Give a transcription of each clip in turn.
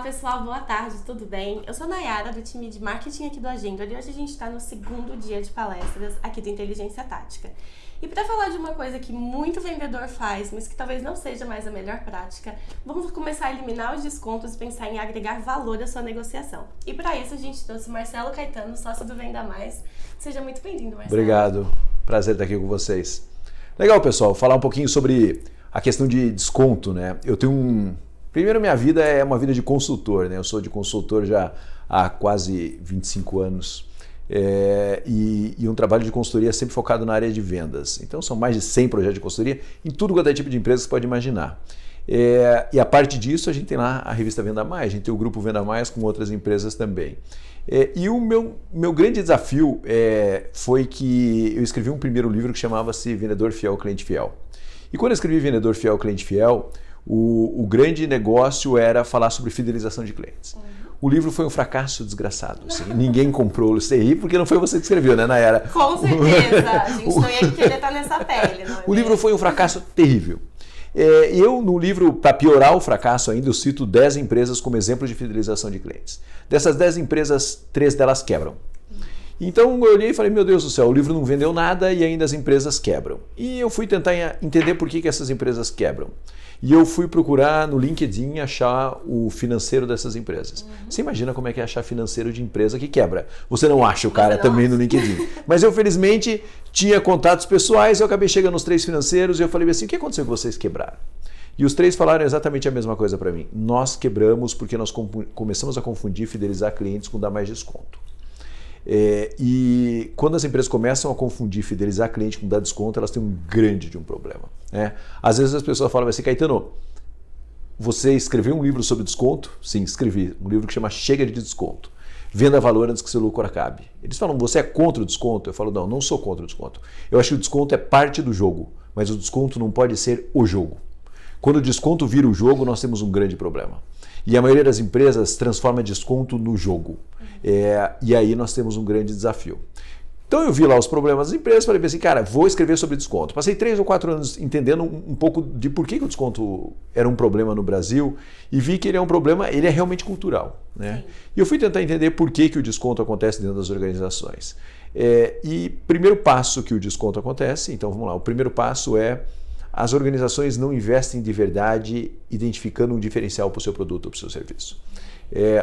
pessoal, boa tarde, tudo bem? Eu sou a Nayara, do time de marketing aqui do Agenda, e hoje a gente está no segundo dia de palestras aqui do Inteligência Tática. E para falar de uma coisa que muito vendedor faz, mas que talvez não seja mais a melhor prática, vamos começar a eliminar os descontos e pensar em agregar valor à sua negociação. E para isso a gente trouxe o Marcelo Caetano, sócio do Venda Mais. Seja muito bem-vindo, Marcelo. Obrigado, prazer estar aqui com vocês. Legal, pessoal, falar um pouquinho sobre a questão de desconto, né? Primeiro, minha vida é uma vida de consultor, né? Eu sou de consultor já há quase 25 anos e um trabalho de consultoria sempre focado na área de vendas. Então, são mais de 100 projetos de consultoria em tudo quanto é tipo de empresa que você pode imaginar. E a parte disso, a gente tem lá a revista Venda Mais, a gente tem o grupo Venda Mais com outras empresas também. E o meu grande desafio foi que eu escrevi um primeiro livro que chamava-se Vendedor Fiel, Cliente Fiel. E quando eu escrevi Vendedor Fiel, Cliente Fiel, o grande negócio era falar sobre fidelização de clientes. O livro foi um fracasso desgraçado. Assim, ninguém comprou o CI porque não foi você que escreveu, né, Nayara? Com certeza. A gente não ia querer estar nessa pele. Não é o livro foi um fracasso terrível. Eu, no livro, para piorar o fracasso ainda, eu cito 10 empresas como exemplo de fidelização de clientes. Dessas 10 empresas, 3 delas quebram. Então eu olhei e falei, meu Deus do céu, o livro não vendeu nada e ainda as empresas quebram. E eu fui tentar entender por que essas empresas quebram. E eu fui procurar no LinkedIn achar o financeiro dessas empresas. Você imagina como é que é achar financeiro de empresa que quebra. Você não acha o cara também no LinkedIn. Mas eu, felizmente, tinha contatos pessoais, eu acabei chegando nos 3 financeiros e eu falei assim, o que aconteceu que vocês quebraram? E os 3 falaram exatamente a mesma coisa para mim. Nós quebramos porque nós começamos a confundir fidelizar clientes com dar mais desconto. E quando as empresas começam a confundir fidelizar cliente com dar desconto, elas têm um grande problema. Né? Às vezes as pessoas falam assim, Caetano, você escreveu um livro sobre desconto? Sim, escrevi. Um livro que chama Chega de Desconto. Venda valor antes que seu lucro acabe. Eles falam, você é contra o desconto? Eu falo, não sou contra o desconto. Eu acho que o desconto é parte do jogo, mas o desconto não pode ser o jogo. Quando o desconto vira o jogo, nós temos um grande problema. E a maioria das empresas transforma desconto no jogo. E aí nós temos um grande desafio. Então eu vi lá os problemas das empresas e falei assim, cara, vou escrever sobre desconto. Passei 3 ou 4 anos entendendo um pouco de por que o desconto era um problema no Brasil e vi que ele é um problema, ele é realmente cultural. Né? E eu fui tentar entender por que o desconto acontece dentro das organizações. E primeiro passo que o desconto acontece, então vamos lá, o primeiro passo é as organizações não investem de verdade identificando um diferencial para o seu produto ou para o seu serviço.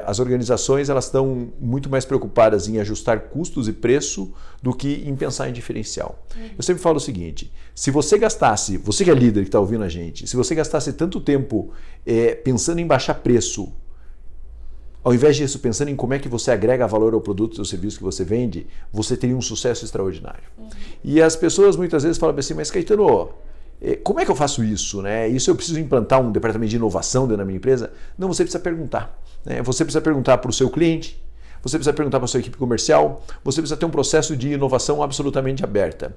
As organizações elas estão muito mais preocupadas em ajustar custos e preço do que em pensar em diferencial. Eu sempre falo o seguinte, se você gastasse, você que é líder que está ouvindo a gente, se você gastasse tanto tempo pensando em baixar preço, ao invés disso pensando em como é que você agrega valor ao produto ou serviço que você vende, você teria um sucesso extraordinário. E as pessoas muitas vezes falam assim, mas Caetano, como é que eu faço isso? Né? Isso eu preciso implantar um departamento de inovação dentro da minha empresa? Não, você precisa perguntar. Né? Você precisa perguntar para o seu cliente, você precisa perguntar para a sua equipe comercial, você precisa ter um processo de inovação absolutamente aberta.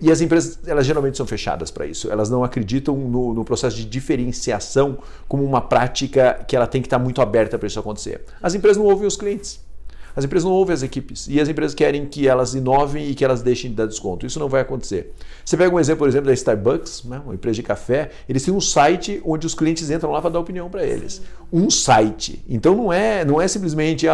E as empresas, elas geralmente são fechadas para isso. Elas não acreditam no processo de diferenciação como uma prática que ela tem que estar muito aberta para isso acontecer. As empresas não ouvem os clientes. As empresas não ouvem as equipes e as empresas querem que elas inovem e que elas deixem de dar desconto. Isso não vai acontecer. Você pega um exemplo, por exemplo, da Starbucks, né, uma empresa de café, eles têm um site onde os clientes entram lá para dar opinião para eles. Um site. Então não é simplesmente,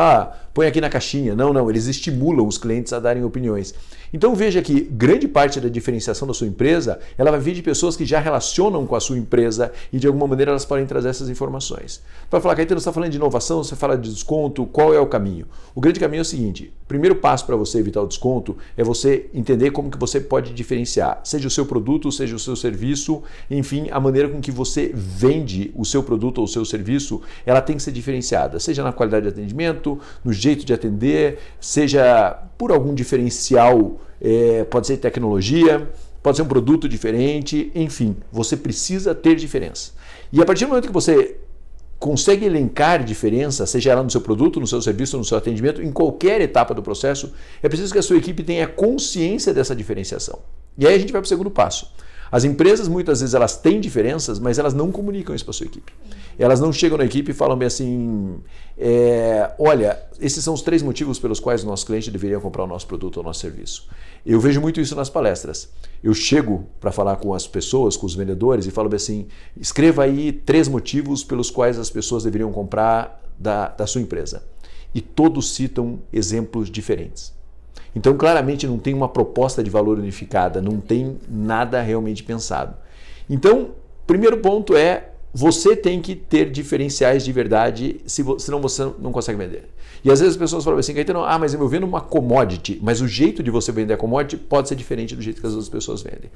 põe aqui na caixinha. Não, eles estimulam os clientes a darem opiniões. Então veja que grande parte da diferenciação da sua empresa, ela vai vir de pessoas que já relacionam com a sua empresa e de alguma maneira elas podem trazer essas informações. Para falar, Caetano, você está falando de inovação, você fala de desconto, qual é o caminho? O grande caminho é o seguinte, o primeiro passo para você evitar o desconto é você entender como que você pode diferenciar, seja o seu produto, seja o seu serviço, enfim, a maneira com que você vende o seu produto ou o seu serviço, ela tem que ser diferenciada, seja na qualidade de atendimento, no jeito de atender, seja por algum diferencial, pode ser tecnologia, pode ser um produto diferente, enfim, você precisa ter diferença. E a partir do momento que você consegue elencar diferença, seja ela no seu produto, no seu serviço, no seu atendimento, em qualquer etapa do processo, é preciso que a sua equipe tenha consciência dessa diferenciação. E aí a gente vai para o segundo passo. As empresas, muitas vezes, elas têm diferenças, mas elas não comunicam isso para a sua equipe. Elas não chegam na equipe e falam bem assim, olha, esses são os 3 motivos pelos quais o nosso cliente deveria comprar o nosso produto ou o nosso serviço. Eu vejo muito isso nas palestras. Eu chego para falar com as pessoas, com os vendedores, e falo bem assim, escreva aí 3 motivos pelos quais as pessoas deveriam comprar da sua empresa. E todos citam exemplos diferentes. Então, claramente, não tem uma proposta de valor unificada, não tem nada realmente pensado. Então, primeiro ponto é, você tem que ter diferenciais de verdade, senão você não consegue vender. E às vezes as pessoas falam assim, Caetano, mas eu vendo uma commodity, mas o jeito de você vender a commodity pode ser diferente do jeito que as outras pessoas vendem.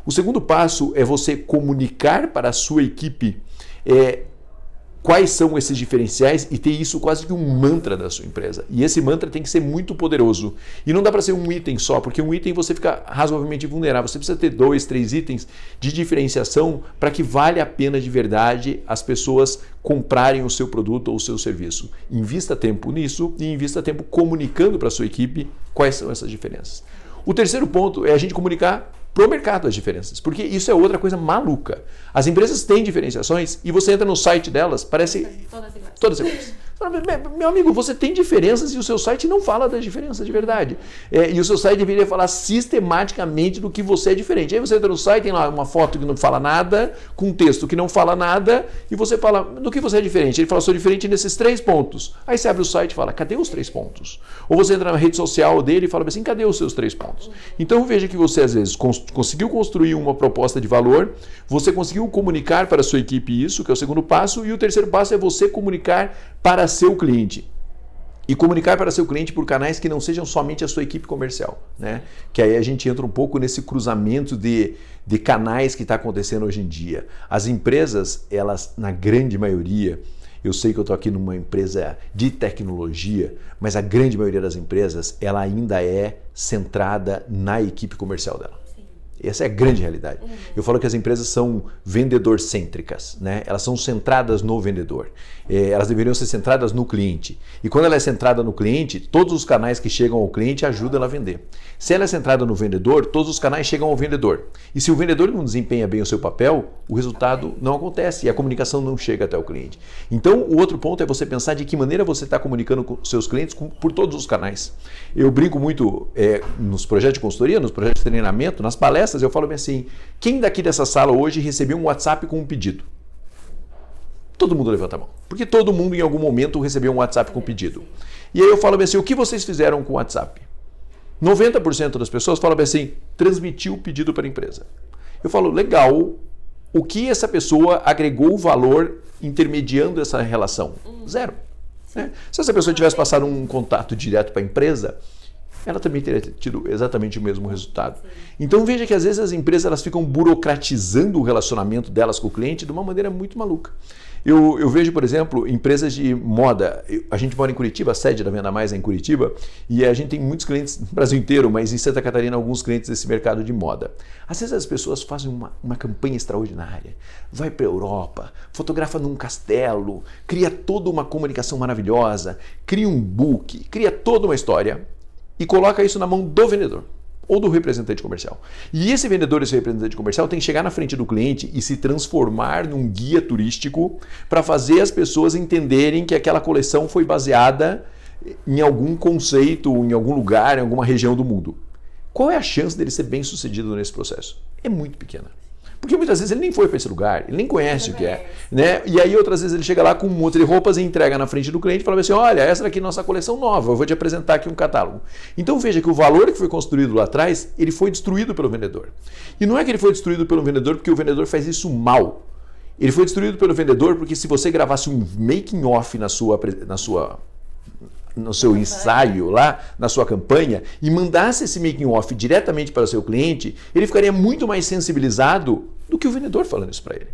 O segundo passo é você comunicar para a sua equipe quais são esses diferenciais e ter isso quase que um mantra da sua empresa. E esse mantra tem que ser muito poderoso. E não dá para ser um item só, porque um item você fica razoavelmente vulnerável. Você precisa ter 2, 3 itens de diferenciação para que valha a pena de verdade as pessoas comprarem o seu produto ou o seu serviço. Invista tempo nisso e invista tempo comunicando para a sua equipe quais são essas diferenças. O terceiro ponto é a gente comunicar para o mercado as diferenças, porque isso é outra coisa maluca. As empresas têm diferenciações e você entra no site delas, parece todas iguais. Meu amigo, você tem diferenças e o seu site não fala das diferenças de verdade. E o seu site deveria falar sistematicamente do que você é diferente. Aí você entra no site, tem lá uma foto que não fala nada, com um texto que não fala nada, e você fala do que você é diferente. Ele fala, sou diferente nesses 3 pontos. Aí você abre o site e fala, cadê os 3 pontos? Ou você entra na rede social dele e fala assim, cadê os seus 3 pontos? Então veja que você às vezes conseguiu construir uma proposta de valor, você conseguiu comunicar para a sua equipe isso, que é o segundo passo, e o terceiro passo é você comunicar para seu cliente. E comunicar para seu cliente por canais que não sejam somente a sua equipe comercial, né? Que aí a gente entra um pouco nesse cruzamento de canais que está acontecendo hoje em dia. As empresas, elas, na grande maioria, eu sei que eu estou aqui numa empresa de tecnologia, mas a grande maioria das empresas, ela ainda é centrada na equipe comercial dela. Essa é a grande realidade. Eu falo que as empresas são vendedor-cêntricas, né? Elas são centradas no vendedor. Elas deveriam ser centradas no cliente. E quando ela é centrada no cliente, todos os canais que chegam ao cliente ajudam ela a vender. Se ela é centrada no vendedor, todos os canais chegam ao vendedor. E se o vendedor não desempenha bem o seu papel, o resultado não acontece e a comunicação não chega até o cliente. Então, o outro ponto é você pensar de que maneira você está comunicando com seus clientes por todos os canais. Eu brinco muito nos projetos de consultoria, nos projetos de treinamento, nas palestras, eu falo bem assim, quem daqui dessa sala hoje recebeu um WhatsApp com um pedido? Todo mundo levanta a mão. Porque todo mundo em algum momento recebeu um WhatsApp com um pedido. E aí eu falo bem assim, o que vocês fizeram com o WhatsApp? 90% das pessoas falam bem assim, transmitiu o pedido para a empresa. Eu falo, legal, o que essa pessoa agregou valor intermediando essa relação? 0. Né? Se essa pessoa tivesse passado um contato direto para a empresa, ela também teria tido exatamente o mesmo resultado. Então veja que às vezes as empresas elas ficam burocratizando o relacionamento delas com o cliente de uma maneira muito maluca. Eu vejo, por exemplo, empresas de moda. A gente mora em Curitiba, a sede da Venda Mais é em Curitiba, e a gente tem muitos clientes no Brasil inteiro, mas em Santa Catarina alguns clientes desse mercado de moda. Às vezes as pessoas fazem uma campanha extraordinária, vai para a Europa, fotografa num castelo, cria toda uma comunicação maravilhosa, cria um book, cria toda uma história e coloca isso na mão do vendedor ou do representante comercial. E esse vendedor, esse representante comercial tem que chegar na frente do cliente e se transformar num guia turístico para fazer as pessoas entenderem que aquela coleção foi baseada em algum conceito, em algum lugar, em alguma região do mundo. Qual é a chance dele ser bem sucedido nesse processo? É muito pequena. Porque muitas vezes ele nem foi para esse lugar, ele nem conhece o que é. Né? E aí outras vezes ele chega lá com um monte de roupas e entrega na frente do cliente e fala assim, olha, essa daqui é nossa coleção nova, eu vou te apresentar aqui um catálogo. Então veja que o valor que foi construído lá atrás, ele foi destruído pelo vendedor. E não é que ele foi destruído pelo vendedor porque o vendedor faz isso mal. Ele foi destruído pelo vendedor porque se você gravasse um making off no seu ensaio lá, na sua campanha, e mandasse esse making off diretamente para o seu cliente, ele ficaria muito mais sensibilizado do que o vendedor falando isso para ele.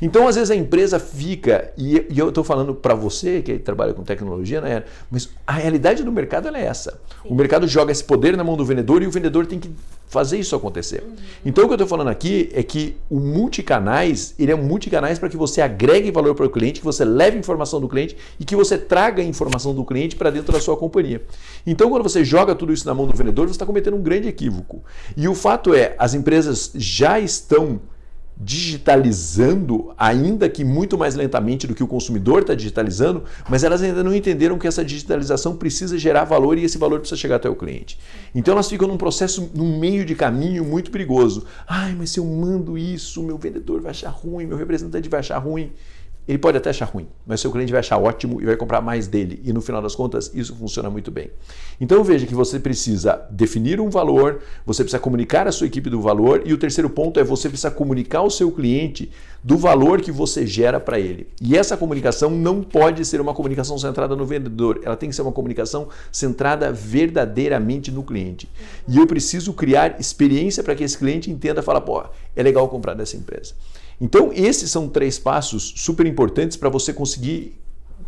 Então, às vezes a empresa fica, e eu estou falando para você que trabalha com tecnologia, né? Mas a realidade do mercado ela é essa. Sim. O mercado joga esse poder na mão do vendedor e o vendedor tem que fazer isso acontecer. Então, o que eu estou falando aqui é que o multicanais, ele é um multicanais para que você agregue valor para o cliente, que você leve informação do cliente e que você traga a informação do cliente para dentro da sua companhia. Então, quando você joga tudo isso na mão do vendedor, você está cometendo um grande equívoco. E o fato é, as empresas já estão digitalizando, ainda que muito mais lentamente do que o consumidor está digitalizando, mas elas ainda não entenderam que essa digitalização precisa gerar valor e esse valor precisa chegar até o cliente. Então elas ficam num processo, num meio de caminho muito perigoso. Ai, mas se eu mando isso, meu vendedor vai achar ruim, meu representante vai achar ruim. ele pode até achar ruim, mas seu cliente vai achar ótimo e vai comprar mais dele. E no final das contas, isso funciona muito bem. Então veja que você precisa definir um valor, você precisa comunicar a sua equipe do valor e o terceiro ponto é você precisa comunicar ao seu cliente do valor que você gera para ele. E essa comunicação não pode ser uma comunicação centrada no vendedor, ela tem que ser uma comunicação centrada verdadeiramente no cliente. E eu preciso criar experiência para que esse cliente entenda e fale, pô, é legal comprar dessa empresa. Então, esses são 3 passos super importantes para você conseguir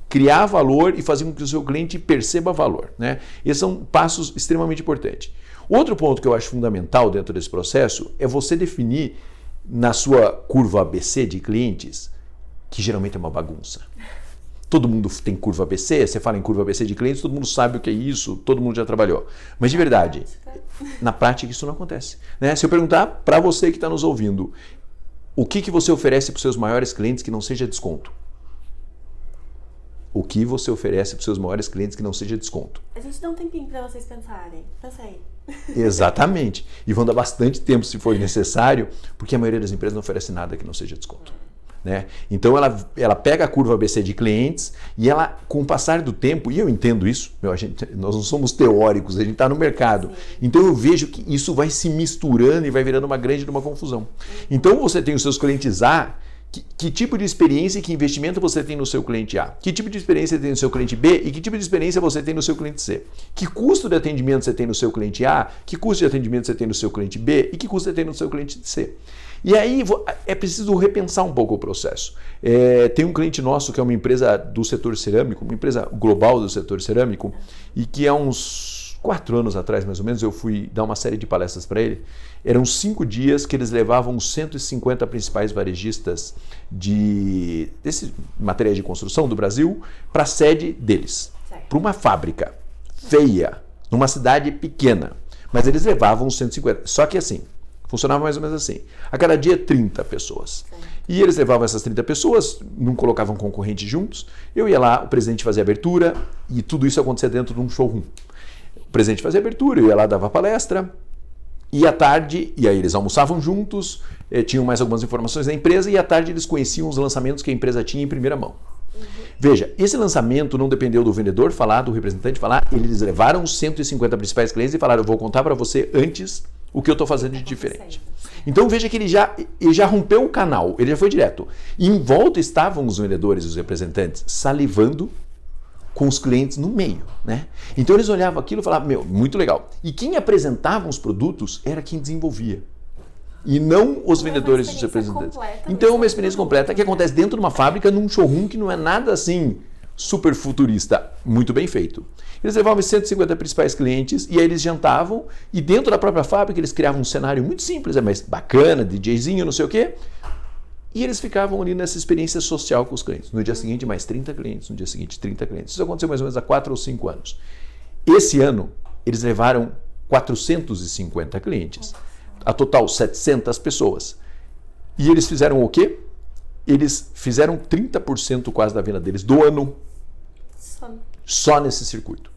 criar valor e fazer com que o seu cliente perceba valor, né? Esses são passos extremamente importantes. Outro ponto que eu acho fundamental dentro desse processo é você definir na sua curva ABC de clientes, que geralmente é uma bagunça. Todo mundo tem curva ABC, você fala em curva ABC de clientes, todo mundo sabe o que é isso, todo mundo já trabalhou. Mas de verdade, na prática isso não acontece, né? Se eu perguntar para você que está nos ouvindo, o que você oferece para os seus maiores clientes que não seja desconto? O que você oferece para os seus maiores clientes que não seja desconto? A gente dá um tempinho para vocês pensarem. Pensa aí. Exatamente. E vão dar bastante tempo se for necessário, porque a maioria das empresas não oferece nada que não seja desconto. Né? Então ela pega a curva ABC de clientes e ela, com o passar do tempo, e eu entendo isso, nós não somos teóricos, a gente está no mercado. Sim. Então eu vejo que isso vai se misturando e vai virando uma grande confusão. Então você tem os seus clientes A, que tipo de experiência e que investimento você tem no seu cliente A? Que tipo de experiência você tem no seu cliente B e que tipo de experiência você tem no seu cliente C? Que custo de atendimento você tem no seu cliente A? Que custo de atendimento você tem no seu cliente B? E que custo você tem no seu cliente C? E aí é preciso repensar um pouco o processo. Tem um cliente nosso que é uma empresa do setor cerâmico, uma empresa global do setor cerâmico, e que há uns 4 anos atrás, mais ou menos, eu fui dar uma série de palestras para ele. Eram 5 dias que eles levavam os 150 principais varejistas desse material de construção do Brasil para a sede deles, para uma fábrica feia, numa cidade pequena. Mas eles levavam os 150. Só que assim, funcionava mais ou menos assim. A cada dia, 30 pessoas. Sim. E eles levavam essas 30 pessoas, não colocavam concorrentes juntos. Eu ia lá, o presidente fazia abertura e tudo isso acontecia dentro de um showroom. O presidente fazia abertura, eu ia lá, dava palestra. E à tarde, e aí eles almoçavam juntos, tinham mais algumas informações da empresa e à tarde eles conheciam os lançamentos que a empresa tinha em primeira mão. Uhum. Veja, esse lançamento não dependeu do vendedor falar, do representante falar, eles levaram os 150 principais clientes e falaram, eu vou contar para você antes o que eu estou fazendo de diferente. Então veja que ele já rompeu o canal, ele já foi direto. E em volta estavam os vendedores e os representantes salivando com os clientes no meio, né? Então eles olhavam aquilo e falavam, meu, muito legal. E quem apresentava os produtos era quem desenvolvia. E não os vendedores e os representantes. Então é uma experiência completa que acontece dentro de uma fábrica, num showroom que não é nada assim super futurista, muito bem feito. Eles levavam os 150 principais clientes e aí eles jantavam e dentro da própria fábrica eles criavam um cenário muito simples, mas bacana, DJzinho, não sei o quê. E eles ficavam ali nessa experiência social com os clientes. No dia seguinte, mais 30 clientes, no dia seguinte, 30 clientes. Isso aconteceu mais ou menos há 4 ou 5 anos. Esse ano, eles levaram 450 clientes. A total, 700 pessoas. E eles fizeram o quê? Eles fizeram 30% quase da venda deles do ano só nesse circuito.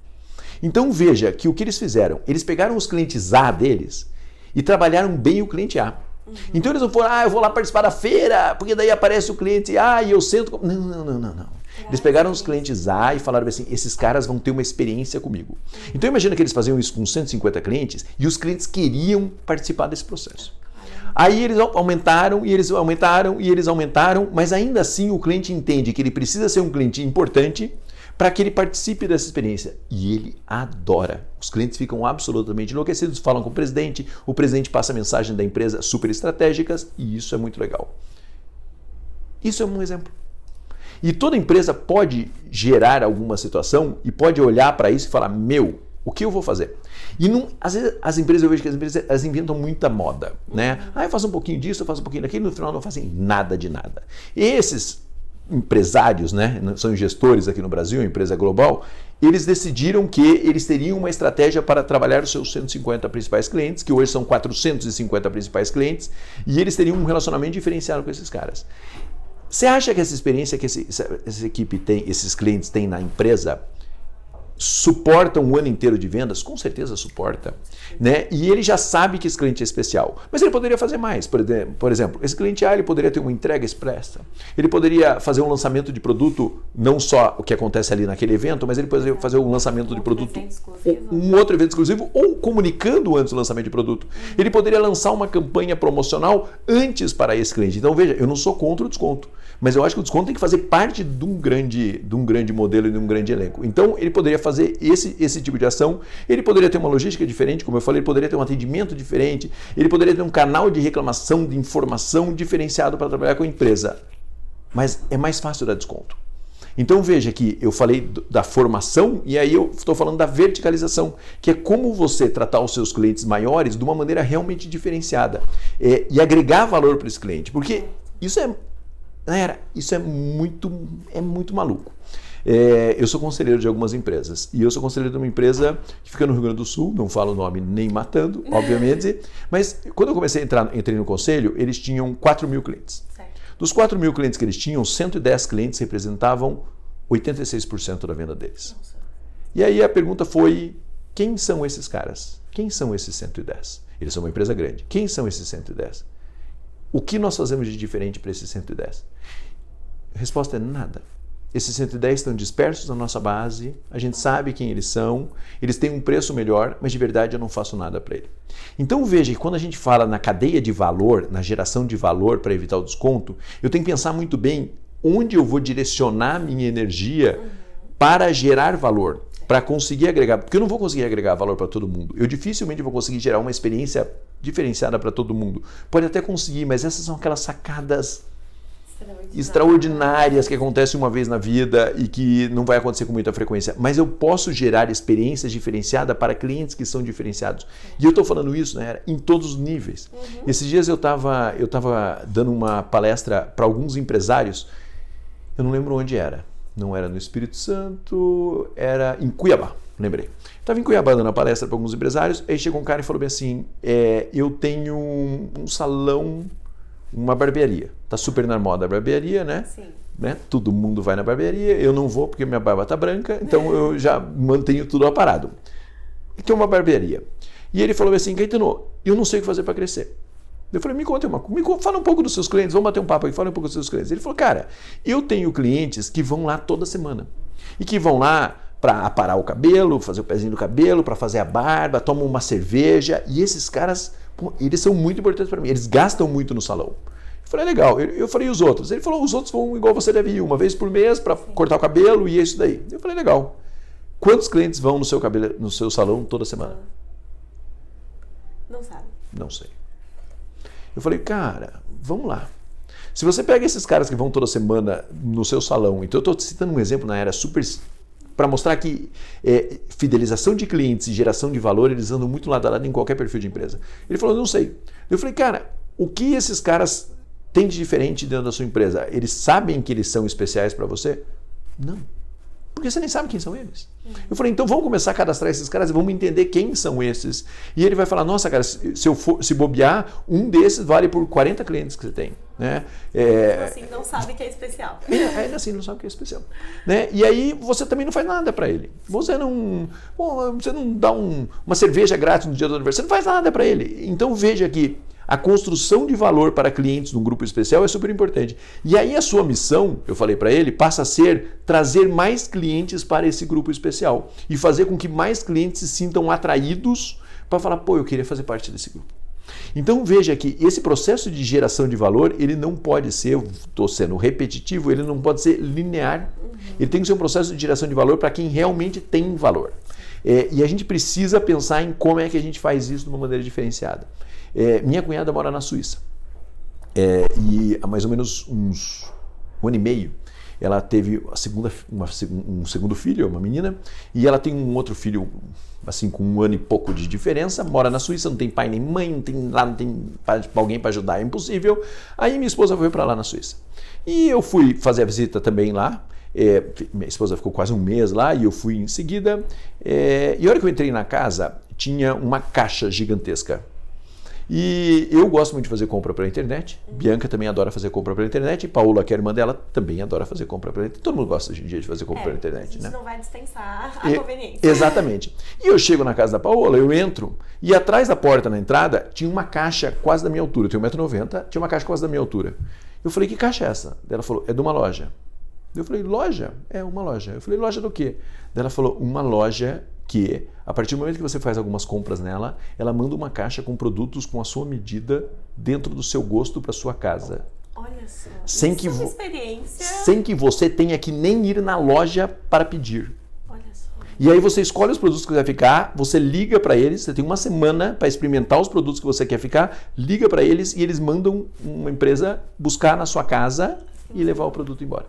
Então veja que o que eles fizeram? Eles pegaram os clientes A deles e trabalharam bem o cliente A. Uhum. Então eles não foram, eu vou lá participar da feira, porque daí aparece o cliente A e eu sento... Não. Eles pegaram os clientes A e falaram assim, esses caras vão ter uma experiência comigo. Então imagina que eles faziam isso com 150 clientes e os clientes queriam participar desse processo. Aí eles aumentaram, e eles aumentaram, e eles aumentaram, mas ainda assim o cliente entende que ele precisa ser um cliente importante para que ele participe dessa experiência. E ele adora. Os clientes ficam absolutamente enlouquecidos, falam com o presidente passa a mensagem da empresa super estratégicas, e isso é muito legal. Isso é um exemplo. E toda empresa pode gerar alguma situação e pode olhar para isso e falar, meu, o que eu vou fazer? E não, às vezes as empresas, eu vejo que as empresas elas inventam muita moda, né? Eu faço um pouquinho disso, eu faço um pouquinho daquilo, no final não fazem nada de nada. E esses empresários, né, são gestores aqui no Brasil, uma empresa global, eles decidiram que eles teriam uma estratégia para trabalhar os seus 150 principais clientes, que hoje são 450 principais clientes, e eles teriam um relacionamento diferenciado com esses caras. Você acha que essa experiência que essa equipe tem, esses clientes têm na empresa, suporta um ano inteiro de vendas? Com certeza suporta. Né? E ele já sabe que esse cliente é especial. Mas ele poderia fazer mais. Por exemplo, esse cliente A ele poderia ter uma entrega expressa. Ele poderia fazer um lançamento de produto, não só o que acontece ali naquele evento, mas ele poderia fazer um lançamento de produto, um outro evento exclusivo, ou comunicando antes do lançamento de produto. Ele poderia lançar uma campanha promocional antes para esse cliente. Então veja, eu não sou contra o desconto. Mas eu acho que o desconto tem que fazer parte de um grande modelo e de um grande elenco. Então, ele poderia fazer esse tipo de ação, ele poderia ter uma logística diferente, como eu falei, ele poderia ter um atendimento diferente, ele poderia ter um canal de reclamação, de informação diferenciado para trabalhar com a empresa. Mas é mais fácil dar desconto. Então, veja que eu falei da formação e aí eu estou falando da verticalização, que é como você tratar os seus clientes maiores de uma maneira realmente diferenciada e agregar valor para esse cliente. Porque isso é muito maluco. Eu sou conselheiro de algumas empresas e eu sou conselheiro de uma empresa que fica no Rio Grande do Sul, não falo o nome nem matando, obviamente, mas quando eu entrei no conselho, eles tinham 4 mil clientes. Certo. Dos 4 mil clientes que eles tinham, 110 clientes representavam 86% da venda deles. Nossa. E aí a pergunta foi, quem são esses caras? Quem são esses 110? Eles são uma empresa grande. Quem são esses 110? O que nós fazemos de diferente para esses 110? A resposta é nada. Esses 110 estão dispersos na nossa base, a gente sabe quem eles são, eles têm um preço melhor, mas de verdade eu não faço nada para ele. Então veja que quando a gente fala na cadeia de valor, na geração de valor para evitar o desconto, eu tenho que pensar muito bem onde eu vou direcionar minha energia para gerar valor, para conseguir agregar, porque eu não vou conseguir agregar valor para todo mundo. Eu dificilmente vou conseguir gerar uma experiência diferenciada para todo mundo. Pode até conseguir, mas essas são aquelas sacadas extraordinárias que acontecem uma vez na vida e que não vai acontecer com muita frequência. Mas eu posso gerar experiências diferenciadas para clientes que são diferenciados. E eu estou falando isso, né, em todos os níveis. Esses dias eu estava dando uma palestra para alguns empresários, eu não lembro onde era. Não era no Espírito Santo, era em Cuiabá, lembrei. Estava em Cuiabá dando a palestra para alguns empresários, aí chegou um cara e falou bem assim, eu tenho um salão, uma barbearia. Tá super na moda a barbearia, né? Sim. Né? Todo mundo vai na barbearia, eu não vou porque minha barba tá branca, então eu já mantenho tudo aparado. E tem uma barbearia. E ele falou assim, Caetano, eu não sei o que fazer para crescer. Eu falei, fala um pouco dos seus clientes, vamos bater um papo aqui, fala um pouco dos seus clientes. Ele falou, cara, eu tenho clientes que vão lá toda semana. E que vão lá para aparar o cabelo, fazer o pezinho do cabelo, para fazer a barba, tomam uma cerveja. E esses caras, eles são muito importantes para mim, eles gastam muito no salão. Eu falei, legal. Eu falei, e os outros? Ele falou, os outros vão igual você deve ir, uma vez por mês para cortar o cabelo e é isso daí. Eu falei, legal. Quantos clientes vão no seu salão toda semana? Não sabe. Não sei. Eu falei, cara, vamos lá. Se você pega esses caras que vão toda semana no seu salão, então eu estou citando um exemplo na era super para mostrar que fidelização de clientes e geração de valor, eles andam muito lado a lado em qualquer perfil de empresa. Ele falou, não sei. Eu falei, cara, o que esses caras têm de diferente dentro da sua empresa? Eles sabem que eles são especiais para você? Não. Porque você nem sabe quem são eles. Eu falei, então vamos começar a cadastrar esses caras e vamos entender quem são esses. E ele vai falar, nossa, cara, se bobear, um desses vale por 40 clientes que você tem. Né? Assim, não sabe que é especial. Ainda assim, não sabe que é especial. Né? E aí você também não faz nada para ele. Você não dá uma cerveja grátis no dia do aniversário, você não faz nada para ele. Então veja que a construção de valor para clientes num grupo especial é super importante. E aí a sua missão, eu falei para ele, passa a ser trazer mais clientes para esse grupo especial e fazer com que mais clientes se sintam atraídos para falar, pô, eu queria fazer parte desse grupo. Então veja que esse processo de geração de valor, ele não pode ser, estou sendo repetitivo, ele não pode ser linear. Ele tem que ser um processo de geração de valor para quem realmente tem valor. E a gente precisa pensar em como é que a gente faz isso de uma maneira diferenciada. Minha cunhada mora na Suíça e há mais ou menos um ano e meio ela teve um segundo filho, uma menina, e ela tem um outro filho assim com 1 ano e pouco de diferença, mora na Suíça, não tem pai nem mãe, não tem alguém para ajudar, é impossível. Aí minha esposa foi para lá na Suíça e eu fui fazer a visita também lá. Minha esposa ficou quase 1 mês lá e eu fui em seguida. E a hora que eu entrei na casa tinha uma caixa gigantesca. E eu gosto muito de fazer compra pela internet. Bianca também adora fazer compra pela internet. E Paola, que é a irmã dela, também adora fazer compra pela internet. Todo mundo gosta hoje em dia de fazer compra pela internet, né? A gente não vai dispensar a conveniência. Exatamente. E eu chego na casa da Paola, eu entro, e atrás da porta, na entrada, tinha uma caixa quase da minha altura. Eu tenho 1,90 m, tinha uma caixa quase da minha altura. Eu falei, que caixa é essa? Ela falou, é de uma loja. Eu falei, loja? É uma loja. Eu falei, loja do quê? Ela falou, uma loja que, a partir do momento que você faz algumas compras nela, ela manda uma caixa com produtos com a sua medida dentro do seu gosto para sua casa. Olha só, sem isso é uma experiência. Sem que você tenha que nem ir na loja para pedir. Olha só. E aí você escolhe os produtos que você quer ficar, você liga para eles, você tem uma semana para experimentar os produtos que você quer ficar, liga para eles e eles mandam uma empresa buscar na sua casa e levar o produto embora.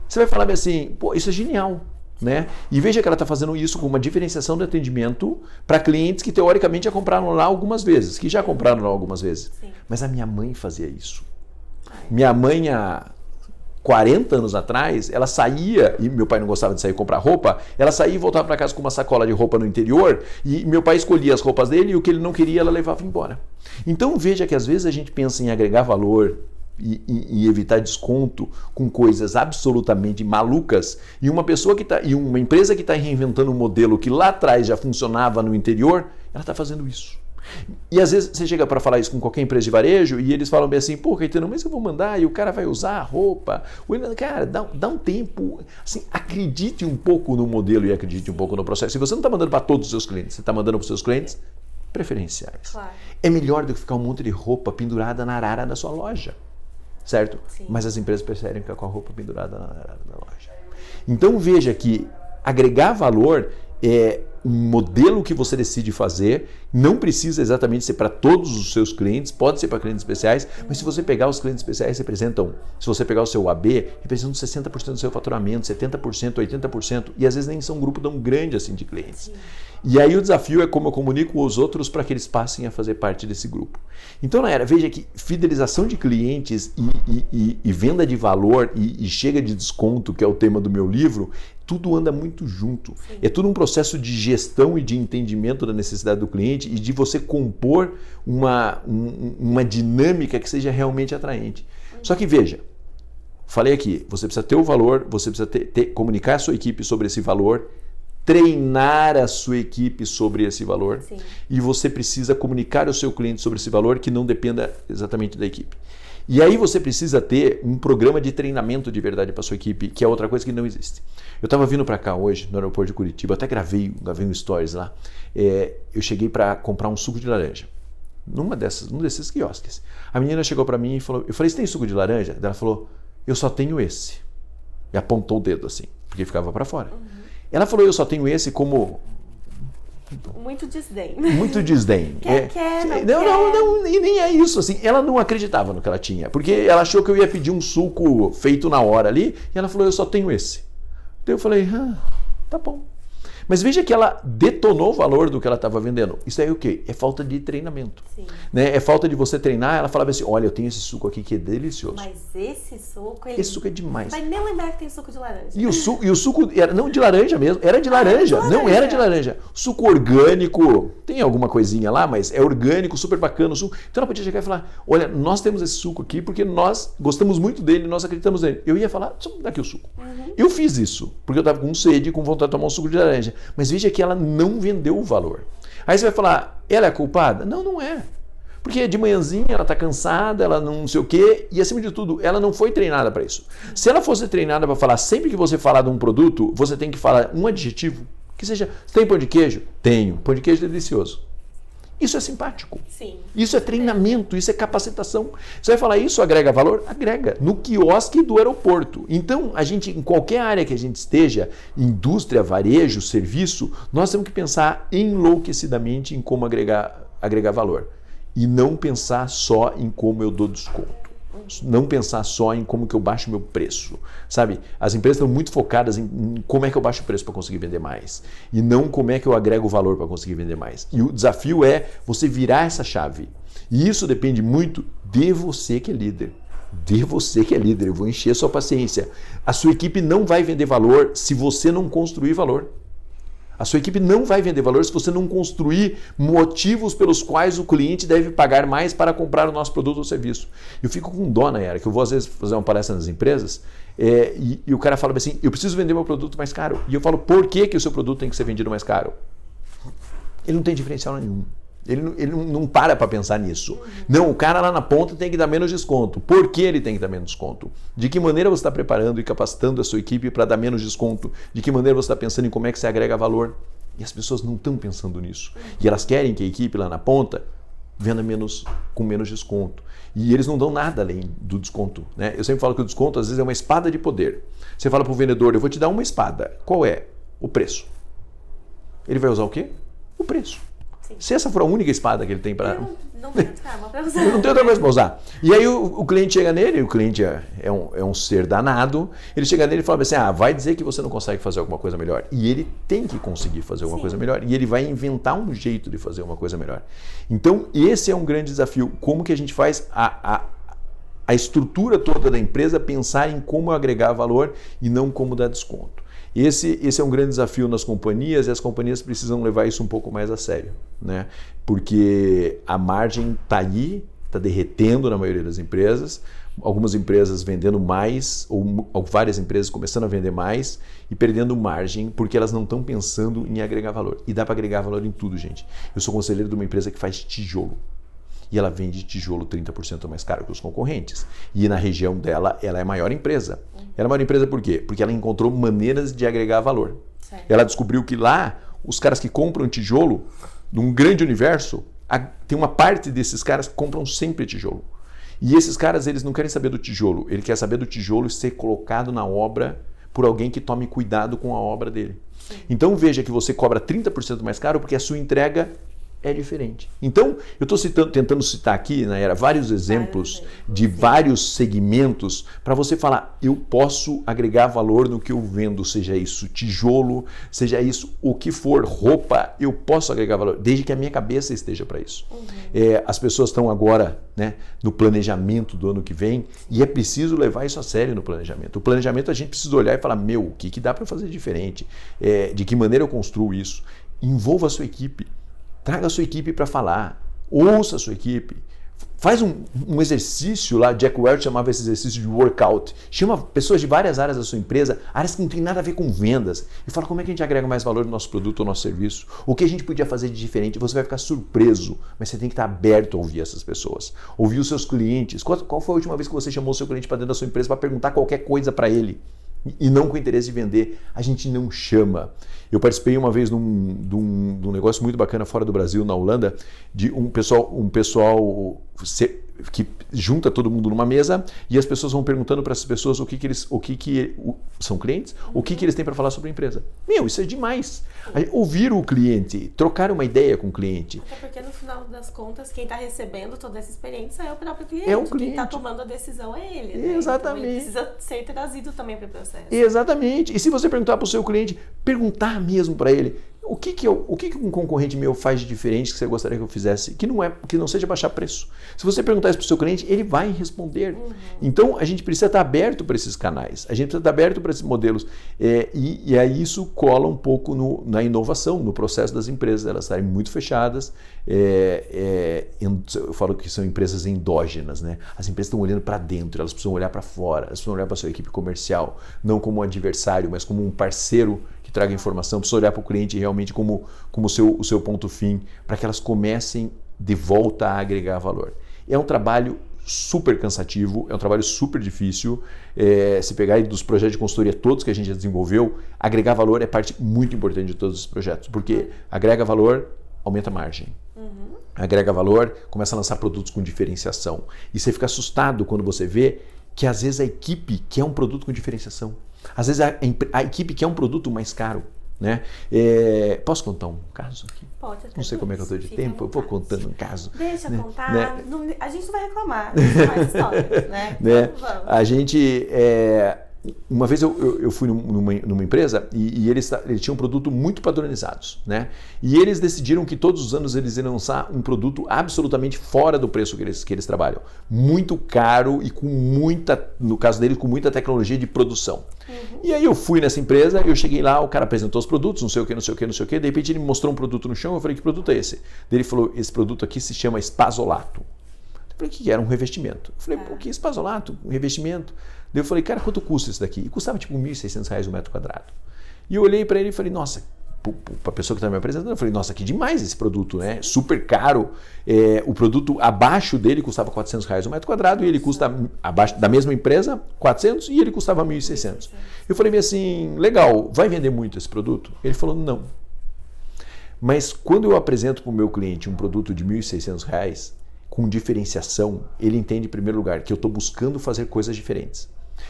Você vai falar assim, pô, isso é genial. Né? E veja que ela está fazendo isso com uma diferenciação de atendimento para clientes que teoricamente já compraram lá algumas vezes, que já compraram lá algumas vezes. Sim. Mas a minha mãe fazia isso. Minha mãe, há 40 anos atrás, ela saía, e meu pai não gostava de sair comprar roupa, ela saía e voltava para casa com uma sacola de roupa no interior, e meu pai escolhia as roupas dele e o que ele não queria ela levava embora. Então veja que às vezes a gente pensa em agregar valor, e evitar desconto com coisas absolutamente malucas, e uma pessoa e uma empresa que está reinventando um modelo que lá atrás já funcionava no interior, ela está fazendo isso. E às vezes você chega para falar isso com qualquer empresa de varejo e eles falam bem assim, pô, Caetano, mas eu vou mandar e o cara vai usar a roupa. Cara, dá um tempo, assim, acredite um pouco no modelo e acredite um pouco no processo. Se você não está mandando para todos os seus clientes, você está mandando para os seus clientes preferenciais. Claro. É melhor do que ficar um monte de roupa pendurada na arara da sua loja. Certo? Sim. Mas as empresas preferem ficar com a roupa pendurada na loja. Então veja que agregar valor é um modelo que você decide fazer, não precisa exatamente ser para todos os seus clientes, pode ser para clientes especiais, mas se você pegar os clientes especiais, representam, se você pegar o seu AB, representam 60% do seu faturamento, 70%, 80%, e às vezes nem são um grupo tão grande assim de clientes. Sim. E aí o desafio é como eu comunico os outros para que eles passem a fazer parte desse grupo. Então, Nayara, veja que fidelização de clientes e venda de valor e chega de desconto, que é o tema do meu livro, tudo anda muito junto. Sim. É tudo um processo de gestão e de entendimento da necessidade do cliente e de você compor uma dinâmica que seja realmente atraente. Só que veja, falei aqui, você precisa ter o valor, você precisa comunicar a sua equipe sobre esse valor, treinar a sua equipe sobre esse valor. Sim. E você precisa comunicar ao seu cliente sobre esse valor que não dependa exatamente da equipe. E aí você precisa ter um programa de treinamento de verdade para a sua equipe, que é outra coisa que não existe. Eu estava vindo para cá hoje, no aeroporto de Curitiba, até gravei um stories lá. Eu cheguei para comprar um suco de laranja, num desses quiosques. A menina chegou para mim e falou, eu falei, você tem suco de laranja? Ela falou, eu só tenho esse. E apontou o dedo assim, porque ficava para fora. Uhum. Ela falou, eu só tenho esse como... Muito desdém. Muito desdém. Não, e nem é isso. Assim, ela não acreditava no que ela tinha, porque ela achou que eu ia pedir um suco feito na hora ali, e ela falou, eu só tenho esse. Então eu falei, tá bom. Mas veja que ela detonou o valor do que ela estava vendendo. Isso aí é o quê? É falta de treinamento. Sim. Né? É falta de você treinar. Ela falava assim, olha, eu tenho esse suco aqui que é delicioso. Mas esse suco... Esse suco é demais. Vai nem lembrar que tem suco de laranja. E o suco era não de laranja mesmo, era de laranja. Não era de laranja. Suco orgânico, tem alguma coisinha lá, mas é orgânico, super bacana o suco. Então ela podia chegar e falar, olha, nós temos esse suco aqui porque nós gostamos muito dele, nós acreditamos nele. Eu ia falar, só dá aqui o suco. Uhum. Eu fiz isso, porque eu estava com sede e com vontade de tomar um suco de laranja. Mas veja que ela não vendeu o valor. Aí você vai falar, ela é a culpada? Não, não é. Porque de manhãzinha ela está cansada, ela não sei o quê, e acima de tudo, ela não foi treinada para isso. Se ela fosse treinada para falar, sempre que você falar de um produto, você tem que falar um adjetivo, que seja, tem pão de queijo? Tenho. Pão de queijo é delicioso. Isso é simpático. Sim. Isso é treinamento, isso é capacitação. Você vai falar, isso agrega valor? Agrega. No quiosque do aeroporto. Então, a gente, em qualquer área que a gente esteja, indústria, varejo, serviço, nós temos que pensar enlouquecidamente em como agregar valor. E não pensar só em como eu dou desconto. Não pensar só em como que eu baixo meu preço, sabe? As empresas estão muito focadas em como é que eu baixo o preço para conseguir vender mais e não como é que eu agrego valor para conseguir vender mais. E o desafio é você virar essa chave. E isso depende muito de você que é líder. De você que é líder. Eu vou encher a sua paciência. A sua equipe não vai vender valor se você não construir valor. A sua equipe não vai vender valor se você não construir motivos pelos quais o cliente deve pagar mais para comprar o nosso produto ou serviço. Eu fico com dó, Nayara, que eu vou às vezes fazer uma palestra nas empresas e o cara fala assim, eu preciso vender meu produto mais caro. E eu falo, por que o seu produto tem que ser vendido mais caro? Ele não tem diferencial nenhum. Ele não para pensar nisso. Não, o cara lá na ponta tem que dar menos desconto. Por que ele tem que dar menos desconto? De que maneira você está preparando e capacitando a sua equipe para dar menos desconto? De que maneira você está pensando em como é que você agrega valor? E as pessoas não estão pensando nisso. E elas querem que a equipe lá na ponta venda com menos desconto. E eles não dão nada além do desconto, né? Eu sempre falo que o desconto às vezes é uma espada de poder. Você fala para o vendedor, eu vou te dar uma espada. Qual é? O preço. Ele vai usar o quê? O preço. Sim. Se essa for a única espada que ele tem para... Não tem outra arma para usar. Não tem outra coisa para usar. E aí o cliente chega nele, o cliente é um ser danado, ele chega nele e fala assim, vai dizer que você não consegue fazer alguma coisa melhor. E ele tem que conseguir fazer alguma coisa melhor. E ele vai inventar um jeito de fazer uma coisa melhor. Então, esse é um grande desafio. Como que a gente faz a estrutura toda da empresa pensar em como agregar valor e não como dar desconto. Esse é um grande desafio nas companhias e as companhias precisam levar isso um pouco mais a sério, né? Porque a margem está aí, está derretendo na maioria das empresas, algumas empresas vendendo mais ou várias empresas começando a vender mais e perdendo margem porque elas não estão pensando em agregar valor. E dá para agregar valor em tudo, gente. Eu sou conselheiro de uma empresa que faz tijolo. E ela vende tijolo 30% mais caro que os concorrentes. E na região dela, ela é a maior empresa. Ela é a maior empresa por quê? Porque ela encontrou maneiras de agregar valor. Certo. Ela descobriu que lá, os caras que compram tijolo, num grande universo, tem uma parte desses caras que compram sempre tijolo. E esses caras, eles não querem saber do tijolo. Ele quer saber do tijolo ser colocado na obra por alguém que tome cuidado com a obra dele. Sim. Então veja que você cobra 30% mais caro porque a sua entrega é diferente. Então, eu estou tentando citar aqui, Nayara, vários exemplos de vários segmentos para você falar, eu posso agregar valor no que eu vendo, seja isso tijolo, seja isso o que for, roupa, eu posso agregar valor, desde que a minha cabeça esteja para isso. As pessoas estão agora, né, no planejamento do ano que vem e é preciso levar isso a sério no planejamento. O planejamento a gente precisa olhar e falar, o que dá para fazer diferente? De que maneira eu construo isso? Envolva a sua equipe. Traga a sua equipe para falar, ouça a sua equipe, faz um exercício lá, Jack Welch chamava esse exercício de workout, chama pessoas de várias áreas da sua empresa, áreas que não tem nada a ver com vendas, e fala como é que a gente agrega mais valor no nosso produto ou no nosso serviço, o que a gente podia fazer de diferente, você vai ficar surpreso, mas você tem que estar aberto a ouvir essas pessoas, ouvir os seus clientes. Qual foi a última vez que você chamou o seu cliente para dentro da sua empresa para perguntar qualquer coisa para ele? E não com interesse de vender, a gente não chama. Eu participei uma vez de um negócio muito bacana fora do Brasil, na Holanda, de um pessoal que junta todo mundo numa mesa e as pessoas vão perguntando para essas pessoas são clientes, o que eles têm para falar sobre a empresa. Isso é demais. Ouvir o cliente, trocar uma ideia com o cliente. Até porque no final das contas, quem está recebendo toda essa experiência é o próprio cliente. É o cliente. Quem está tomando a decisão é ele. Né? Exatamente. Então, ele precisa ser trazido também para o processo. Exatamente. E se você perguntar para o seu cliente, perguntar mesmo para ele, o que um concorrente meu faz de diferente que você gostaria que eu fizesse? Que não seja baixar preço. Se você perguntar isso para o seu cliente, ele vai responder. Então, a gente precisa estar aberto para esses canais. A gente precisa estar aberto para esses modelos. E aí isso cola um pouco na inovação, no processo das empresas. Elas estarem muito fechadas. Eu falo que são empresas endógenas, né? As empresas estão olhando para dentro, elas precisam olhar para fora, elas precisam olhar para a sua equipe comercial, não como um adversário, mas como um parceiro que traga informação, precisa olhar para o cliente realmente como o seu ponto fim, para que elas comecem de volta a agregar valor. É um trabalho super cansativo, é um trabalho super difícil. Se pegar aí dos projetos de consultoria todos que a gente já desenvolveu, agregar valor é parte muito importante de todos os projetos, porque agrega valor, aumenta a margem. Agrega valor, começa a lançar produtos com diferenciação. E você fica assustado quando você vê que às vezes a equipe quer um produto com diferenciação. Às vezes a equipe quer um produto mais caro. Né? Posso contar um caso aqui? Pode. Não sei como é que eu estou de tempo, eu vou contando um caso. Deixa contar, a gente não vai reclamar, a gente faz história. Né? A gente, Uma vez eu fui numa empresa e eles tinham um produto muito padronizados, né? E eles decidiram que todos os anos eles iriam lançar um produto absolutamente fora do preço que eles trabalham. Muito caro e com muita, no caso deles, com muita tecnologia de produção. E aí eu fui nessa empresa, eu cheguei lá, o cara apresentou os produtos, não sei o que, não sei o que, não sei o que. De repente ele me mostrou um produto no chão, eu falei, que produto é esse? Daí ele falou, esse produto aqui se chama Espazolato. Eu falei, o que era? Um revestimento. Eu falei, pô, que Espazolato? Um revestimento? Daí eu falei, cara, quanto custa isso daqui? E custava tipo R$1.600 um metro quadrado. E eu olhei para ele e falei, nossa, para a pessoa que estava me apresentando, eu falei, nossa, que demais esse produto, né? Super caro. O produto abaixo dele custava R$400 um metro quadrado e ele custa, abaixo da mesma empresa, 400 e ele custava 1.600. Eu falei assim, legal, vai vender muito esse produto? Ele falou, não. Mas quando eu apresento para o meu cliente um produto de R$1.600, com diferenciação, ele entende em primeiro lugar que eu estou buscando fazer coisas diferentes.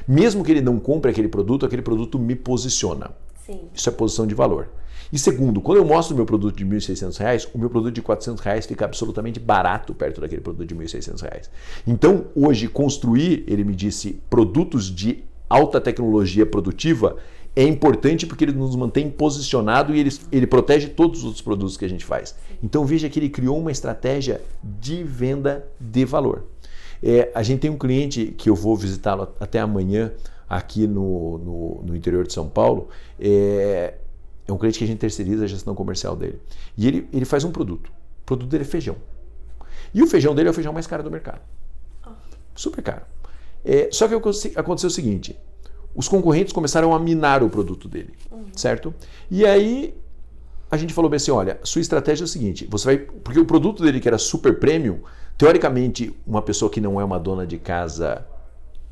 Mesmo que ele não compre aquele produto me posiciona. Sim. Isso é posição de valor. E segundo, quando eu mostro o meu produto de R$1.600, o meu produto de R$400 fica absolutamente barato perto daquele produto de R$1.600. Então, hoje, construir, ele me disse, produtos de alta tecnologia produtiva é importante porque ele nos mantém posicionado e ele protege todos os outros produtos que a gente faz. Então veja que ele criou uma estratégia de venda de valor. A gente tem um cliente que eu vou visitá-lo até amanhã aqui no interior de São Paulo. É um cliente que a gente terceiriza a gestão comercial dele. E ele faz um produto. O produto dele é feijão. E o feijão dele é o feijão mais caro do mercado. Super caro. Só que aconteceu o seguinte... Os concorrentes começaram a minar o produto dele, certo? E aí a gente falou bem assim, olha, sua estratégia é o seguinte, porque o produto dele que era super premium, teoricamente uma pessoa que não é uma dona de casa,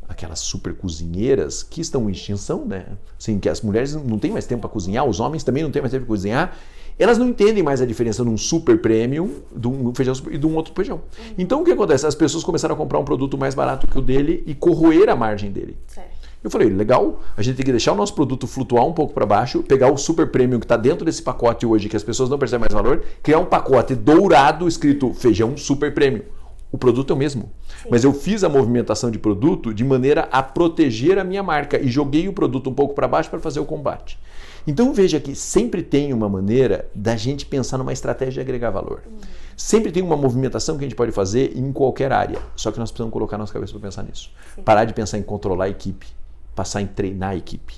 aquelas super cozinheiras que estão em extinção, né? Assim, que as mulheres não têm mais tempo para cozinhar, os homens também não têm mais tempo para cozinhar, elas não entendem mais a diferença de um super premium, de um feijão e de um outro feijão. Então o que acontece? As pessoas começaram a comprar um produto mais barato que o dele e corroer a margem dele. Certo. Eu falei, legal, a gente tem que deixar o nosso produto flutuar um pouco para baixo, pegar o super premium que está dentro desse pacote hoje, que as pessoas não percebem mais valor, criar um pacote dourado escrito feijão super premium. O produto é o mesmo. Sim. Mas eu fiz a movimentação de produto de maneira a proteger a minha marca e joguei o produto um pouco para baixo para fazer o combate. Então veja que sempre tem uma maneira da gente pensar numa estratégia de agregar valor. Sempre tem uma movimentação que a gente pode fazer em qualquer área. Só que nós precisamos colocar nossa cabeça para pensar nisso. Sim. Parar de pensar em controlar a equipe. Passar em treinar a equipe,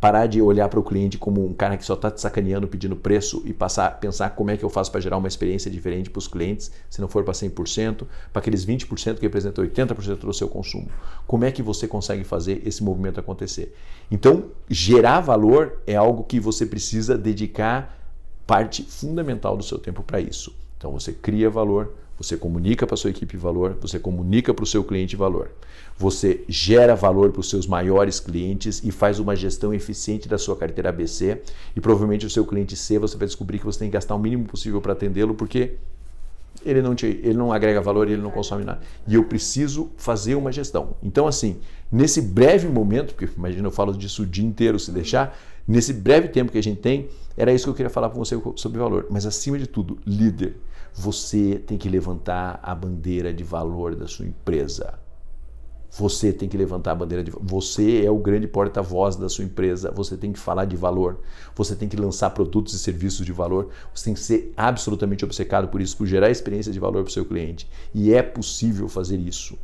parar de olhar para o cliente como um cara que só está te sacaneando pedindo preço e passar a pensar como é que eu faço para gerar uma experiência diferente para os clientes, se não for para 100%, para aqueles 20% que representam 80% do seu consumo. Como é que você consegue fazer esse movimento acontecer? Então, gerar valor é algo que você precisa dedicar parte fundamental do seu tempo para isso. Então, você cria valor, você comunica para a sua equipe valor, você comunica para o seu cliente valor. Você gera valor para os seus maiores clientes e faz uma gestão eficiente da sua carteira ABC e provavelmente o seu cliente C você vai descobrir que você tem que gastar o mínimo possível para atendê-lo porque ele não agrega valor e ele não consome nada. E eu preciso fazer uma gestão. Então assim, nesse breve momento, porque imagina eu falo disso o dia inteiro se deixar, nesse breve tempo que a gente tem, era isso que eu queria falar com você sobre valor. Mas acima de tudo, líder, você tem que levantar a bandeira de valor da sua empresa. Você tem que levantar a bandeira de valor. Você é o grande porta-voz da sua empresa. Você tem que falar de valor. Você tem que lançar produtos e serviços de valor. Você tem que ser absolutamente obcecado por isso, por gerar experiências de valor para o seu cliente. E é possível fazer isso.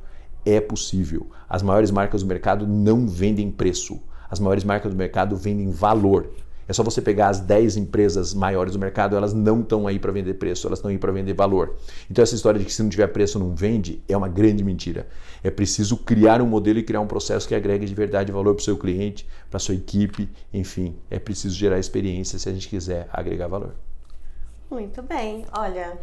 É possível. As maiores marcas do mercado não vendem preço. As maiores marcas do mercado vendem valor. É só você pegar as 10 empresas maiores do mercado, elas não estão aí para vender preço, elas estão aí para vender valor. Então essa história de que se não tiver preço não vende é uma grande mentira. É preciso criar um modelo e criar um processo que agregue de verdade valor para o seu cliente, para a sua equipe, enfim, é preciso gerar experiência se a gente quiser agregar valor. Muito bem, olha,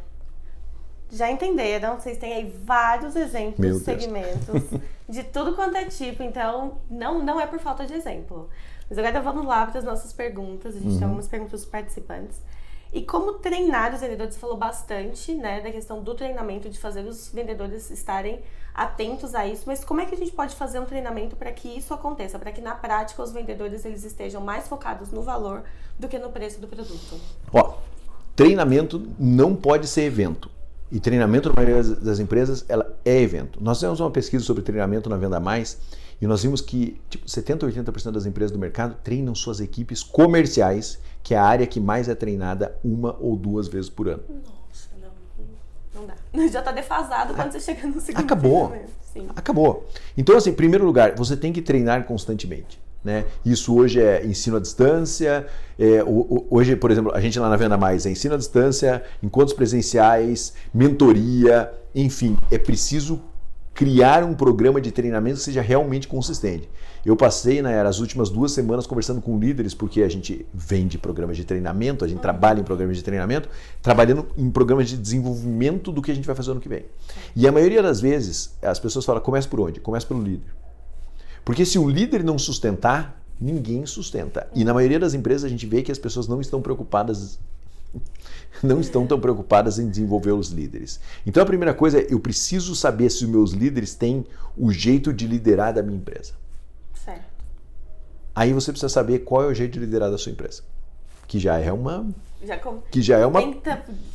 já entenderam, vocês têm aí vários exemplos de segmentos, de tudo quanto é tipo, então não é por falta de exemplo. Mas agora vamos lá para as nossas perguntas. A gente tem algumas perguntas dos participantes. E como treinar os vendedores? Você falou bastante, né, da questão do treinamento, de fazer os vendedores estarem atentos a isso. Mas como é que a gente pode fazer um treinamento para que isso aconteça? Para que na prática os vendedores eles estejam mais focados no valor do que no preço do produto? Treinamento não pode ser evento. E treinamento, na maioria das empresas, ela é evento. Nós fizemos uma pesquisa sobre treinamento na Venda Mais e nós vimos que 70% a 80% das empresas do mercado treinam suas equipes comerciais, que é a área que mais é treinada 1 ou 2 vezes por ano. Nossa, não dá. Já está defasado quando você chega no segundo treinamento. Sim. Acabou. Então, assim, em primeiro lugar, você tem que treinar constantemente. Né? Isso hoje é ensino à distância, hoje, por exemplo, a gente lá na Venda Mais é ensino à distância, encontros presenciais, mentoria, enfim, é preciso criar um programa de treinamento que seja realmente consistente. Eu passei, né, as últimas 2 semanas conversando com líderes, porque a gente vende programas de treinamento, a gente trabalha em programas de treinamento, trabalhando em programas de desenvolvimento do que a gente vai fazer ano que vem. E a maioria das vezes, as pessoas falam, começa por onde? Começa pelo líder. Porque se o líder não sustentar, ninguém sustenta. E na maioria das empresas a gente vê que as pessoas não estão tão preocupadas em desenvolver os líderes. Então a primeira coisa é, eu preciso saber se os meus líderes têm o jeito de liderar da minha empresa. Certo. Aí você precisa saber qual é o jeito de liderar da sua empresa. Que já é uma...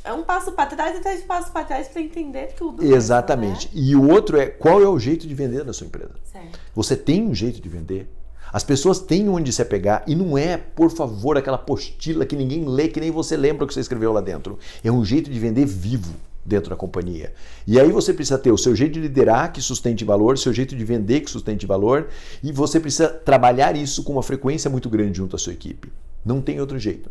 É um passo para trás e 3 passos para trás para entender tudo. Exatamente. Mesmo, né? E o outro é, qual é o jeito de vender da sua empresa? Certo. Você tem um jeito de vender? As pessoas têm onde se apegar e não é, por favor, aquela apostila que ninguém lê, que nem você lembra o que você escreveu lá dentro. É um jeito de vender vivo dentro da companhia. E aí você precisa ter o seu jeito de liderar que sustente valor, seu jeito de vender que sustente valor, e você precisa trabalhar isso com uma frequência muito grande junto à sua equipe. Não tem outro jeito.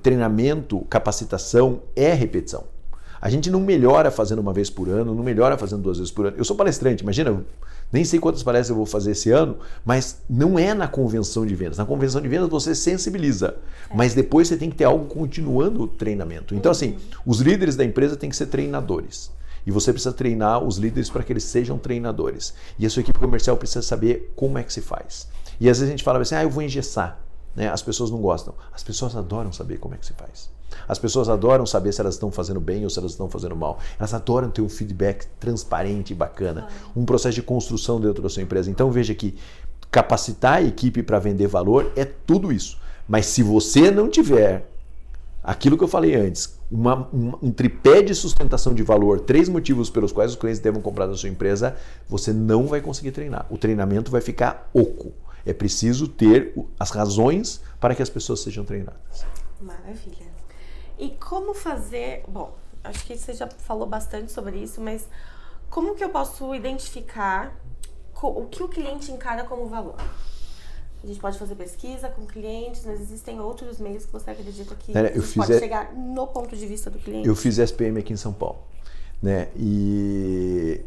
Treinamento, capacitação é repetição. A gente não melhora fazendo 1 vez por ano, não melhora fazendo 2 vezes por ano. Eu sou palestrante, imagina, nem sei quantas palestras eu vou fazer esse ano, mas não é na convenção de vendas. Na convenção de vendas você sensibiliza, mas depois você tem que ter algo continuando o treinamento. Então, assim, os líderes da empresa têm que ser treinadores. E você precisa treinar os líderes para que eles sejam treinadores. E a sua equipe comercial precisa saber como é que se faz. E às vezes a gente fala assim, eu vou engessar. Né? As pessoas não gostam. As pessoas adoram saber como é que se faz. As pessoas adoram saber se elas estão fazendo bem ou se elas estão fazendo mal. Elas adoram ter um feedback transparente e bacana. Um processo de construção dentro da sua empresa. Então veja que capacitar a equipe para vender valor é tudo isso. Mas se você não tiver aquilo que eu falei antes, um tripé de sustentação de valor, 3 motivos pelos quais os clientes devem comprar da sua empresa, você não vai conseguir treinar. O treinamento vai ficar oco. É preciso ter as razões para que as pessoas sejam treinadas. Maravilha. E como fazer... Bom, acho que você já falou bastante sobre isso, mas como que eu posso identificar o que o cliente encara como valor? A gente pode fazer pesquisa com clientes, mas existem outros meios que você acredita que pode chegar no ponto de vista do cliente? Eu fiz SPM aqui em São Paulo. Né? E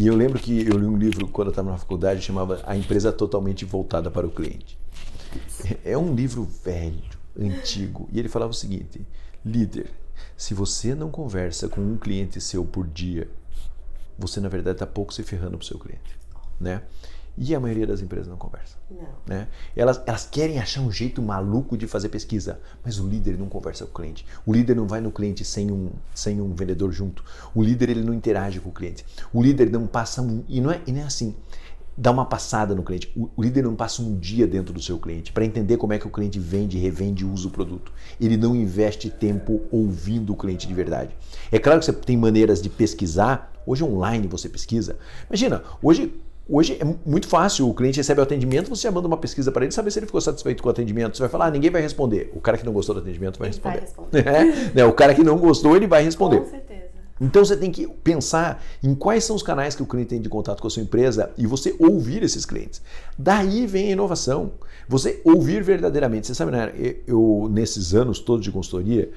eu lembro que eu li um livro quando eu estava na faculdade, chamava A Empresa Totalmente Voltada para o Cliente. É um livro velho, antigo, e ele falava o seguinte: líder, se você não conversa com um cliente seu por dia, você na verdade está pouco se ferrando para o seu cliente. Né? E a maioria das empresas não conversa. Não. Né? Elas querem achar um jeito maluco de fazer pesquisa, mas o líder não conversa com o cliente. O líder não vai no cliente sem um vendedor junto. O líder ele não interage com o cliente. O líder não passa e não é assim, dá uma passada no cliente. O líder não passa um dia dentro do seu cliente para entender como é que o cliente vende, revende e usa o produto. Ele não investe tempo ouvindo o cliente de verdade. É claro que você tem maneiras de pesquisar. Hoje online você pesquisa. Imagina, Hoje é muito fácil, o cliente recebe o atendimento, você já manda uma pesquisa para ele, saber se ele ficou satisfeito com o atendimento. Você vai falar, ninguém vai responder. O cara que não gostou do atendimento vai responder. O cara que não gostou, ele vai responder. Com certeza. Então você tem que pensar em quais são os canais que o cliente tem de contato com a sua empresa e você ouvir esses clientes. Daí vem a inovação. Você ouvir verdadeiramente. Você sabe, né? Eu nesses anos todos de consultoria,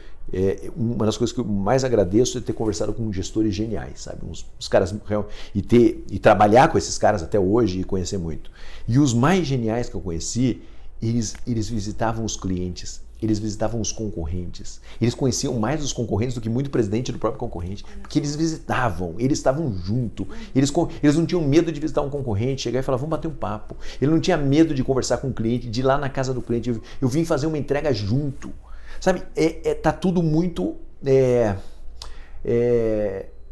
uma das coisas que eu mais agradeço é ter conversado com gestores geniais, sabe? Os caras e trabalhar com esses caras até hoje e conhecer muito. E os mais geniais que eu conheci, eles visitavam os clientes. Eles visitavam os concorrentes. Eles conheciam mais os concorrentes do que muito presidente do próprio concorrente. Porque eles visitavam, eles estavam junto. Eles não tinham medo de visitar um concorrente, chegar e falar, vamos bater um papo. Ele não tinha medo de conversar com o cliente, de ir lá na casa do cliente. Eu vim fazer uma entrega junto. Sabe, tá tudo muito,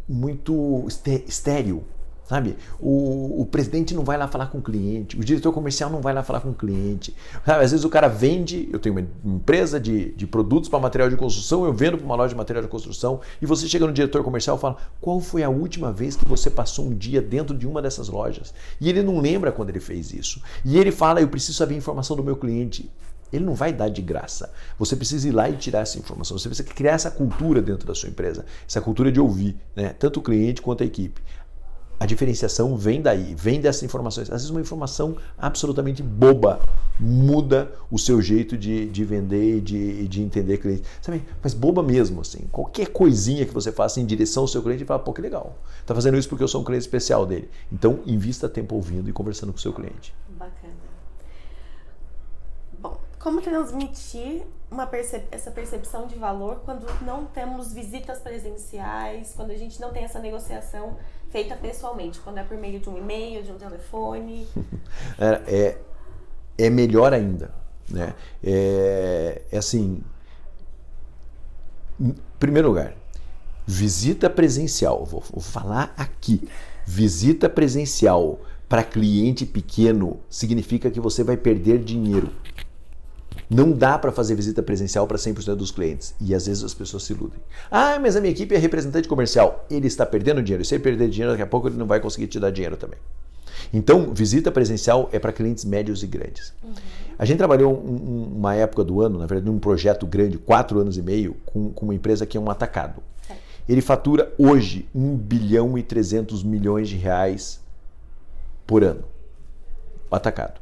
muito estéril. Sabe? O presidente não vai lá falar com o cliente, o diretor comercial não vai lá falar com o cliente. Sabe? Às vezes o cara vende, eu tenho uma empresa de produtos para material de construção, eu vendo para uma loja de material de construção, e você chega no diretor comercial e fala, qual foi a última vez que você passou um dia dentro de uma dessas lojas? E ele não lembra quando ele fez isso. E ele fala, eu preciso saber a informação do meu cliente. Ele não vai dar de graça. Você precisa ir lá e tirar essa informação. Você precisa criar essa cultura dentro da sua empresa, essa cultura de ouvir, né? Tanto o cliente quanto a equipe. A diferenciação vem daí, vem dessas informações. Às vezes uma informação absolutamente boba muda o seu jeito de vender e de entender cliente. Sabe? Mas boba mesmo, assim. Qualquer coisinha que você faça em direção ao seu cliente, fala, pô, que legal. Tá fazendo isso porque eu sou um cliente especial dele. Então, invista tempo ouvindo e conversando com o seu cliente. Bacana. Bom, como transmitir essa percepção de valor quando não temos visitas presenciais, quando a gente não tem essa negociação feita pessoalmente, quando é por meio de um e-mail, de um telefone? É melhor ainda, né? É assim, em primeiro lugar, visita presencial, vou falar aqui, visita presencial para cliente pequeno significa que você vai perder dinheiro. Não dá para fazer visita presencial para 100% dos clientes. E às vezes as pessoas se iludem. Ah, mas a minha equipe é representante comercial. Ele está perdendo dinheiro. E se ele perder dinheiro, daqui a pouco ele não vai conseguir te dar dinheiro também. Então, visita presencial é para clientes médios e grandes. Uhum. A gente trabalhou uma época do ano, na verdade, num projeto grande, 4 anos e meio, com uma empresa que é um atacado. É. Ele fatura hoje 1 bilhão e 300 milhões de reais por ano. O atacado.